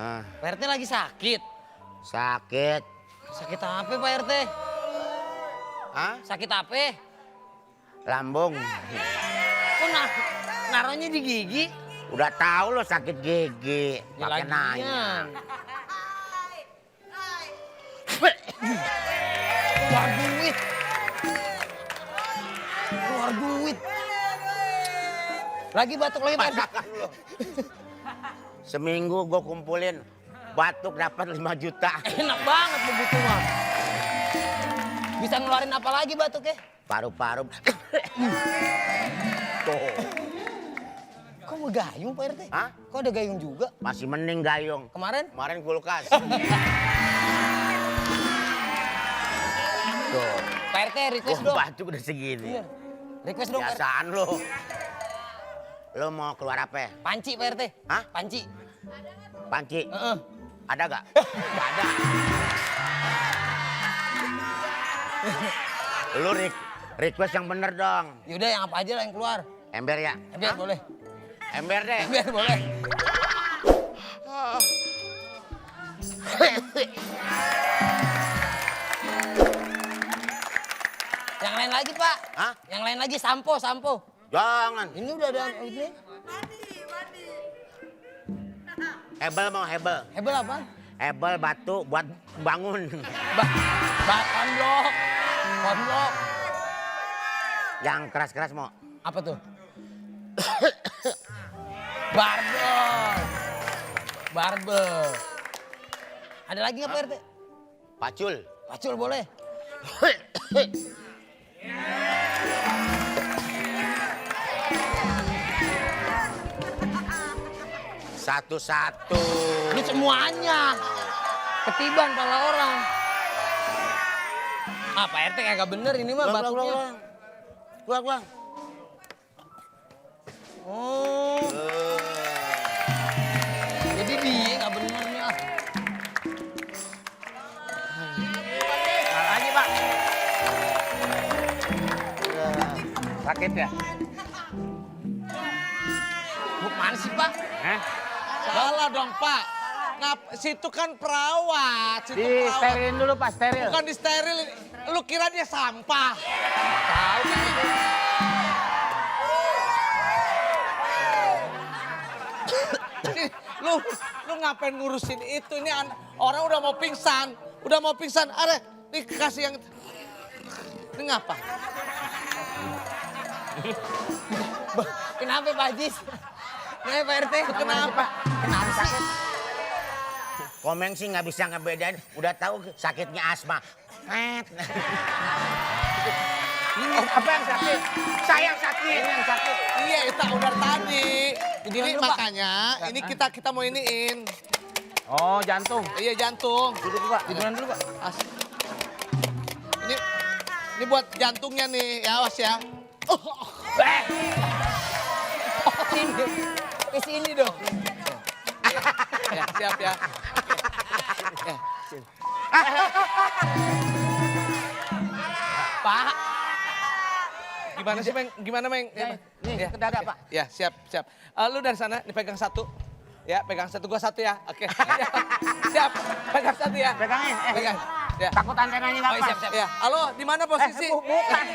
Pak RT lagi sakit. Sakit. Sakit apa Pak RT? Hah? Sakit apa? Lambung. Kok naruhnya di gigi? Udah tahu lo sakit gigi. Ya Pakai nanya. Keluar duit. Keluar duit. Lagi batuk lagi Pak. Seminggu gue kumpulin batuk dapat 5 juta. Enak banget begitu mah. Bisa ngeluarin apa lagi batuknya? Paru-paru. Tuh. Kok mau gayung Pak RT? Hah? Kok ada gayung juga? Masih mending gayung. Kemarin? Kemarin kulkas. Tuh. Pak RT request Gua dong. batuk udah segini. Iya. Request dong Pak RT. Biasaan lo. Lo mau keluar apa? Panci Pak RT. Hah? Panci. Panci? Heeh. Ada gak? Gak ada. Lu request yang bener dong. Yaudah yang apa aja lah yang keluar. Ember ya? Ember boleh. Ember deh. Ember boleh. Yang lain lagi Pak. Hah? Yang lain lagi sampo. Jangan. Ini udah ada ini. Hebel mau hebel. Hebel apa? Hebel batu buat bangun. Konblok. Konblok. Yang keras-keras mau. Apa tuh? Barbel. Barbel. Ada lagi nggak Pak RT? Pacul. Pacul boleh. Satu-satu. Ini semuanya. Ketiban pala orang. Ah Pak RT kagak bener ini mah batuknya. Keluar. Oh. Jadi dia nggak bener nih ah. Lagi Pak. Sakit ya? Mana sih Pak? Salah dong Pak. Situ kan perawat. Situ Di perawat. sterilin dulu Pak, steril. Bukan di steril. Lu kira dia sampah. Tahu kan? Lu ngapain ngurusin itu? Ini orang udah mau pingsan. Are, nih kasih yang... Ini ngapa? Kenapa Pak Jis? Kenapa Pak RT? Kenapa? Kenapa sih? Komeng sih nggak bisa ngebedain. Udah tahu sakitnya asma. Ini apa yang sakit? Saya yang sakit. Ini yang sakit. Iya, itu udah tadi. Tiduran Ini dulu, Pak. makanya, ini kita mau iniin. Oh jantung. Iya, jantung. Duduk Pak. Tiduran dulu Pak. Ini buat jantungnya nih, ya awas ya. Sini. Ke sini dong. Ya, siap ya. Ya. Pak. Gimana sih, Meng? Gimana, Meng? Nih, Ya, ke dada, oke. Pak. Ya, siap. Lu dari sana, dipegang satu. Ya, pegang satu, gua satu ya. Oke. Siap, pegang satu ya. Pegangin. Pegang. Ya. Takut antenanya nggak Oh, pas. siap. Ya, halo, di mana posisi? Bukan.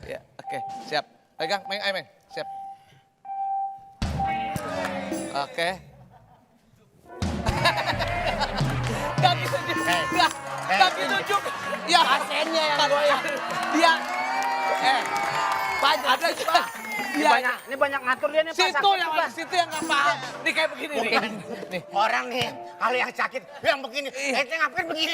Ya, oke, siap. Pegang, Meng, ayo, Meng. Siap. Oke. Gak bisa juga. Gak bisa juga. Ya, Pasiennya yang goyang. Dia. Pak, Ada Pak. Dia. Ini banyak ngatur dia nih Pak. Situ sakit yang juga. situ yang nggak paham. Nih kayak begini nih. Nih. Orang nih, kalau yang sakit, yang begini. Ente ngapain begini?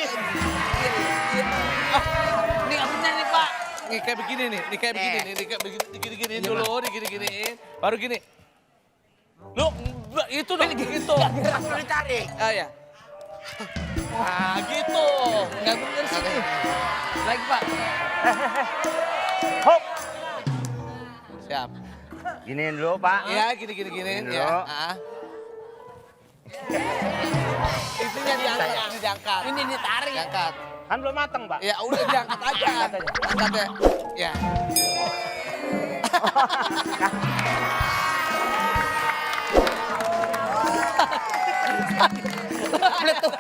ini nggak bener nih Pak. Nih kayak begini nih. Nih kayak begini nih. Nih kayak begini. Digini-giniin dulu. Digini-giniin. Baru gini. Lu itu dong gitu. Langsung ditarik. Ah ya. Nah gitu. Nggak bener sih nih. Lagi Pak. Hop. Siap. Giniin dulu Pak. Ya gini-giniin Gini ya. dulu. Itunya diangkat. Ini ditarik. Diangkat. Kan belum matang Pak. Ya udah diangkat aja. Angkat ya. Ya. Meletup.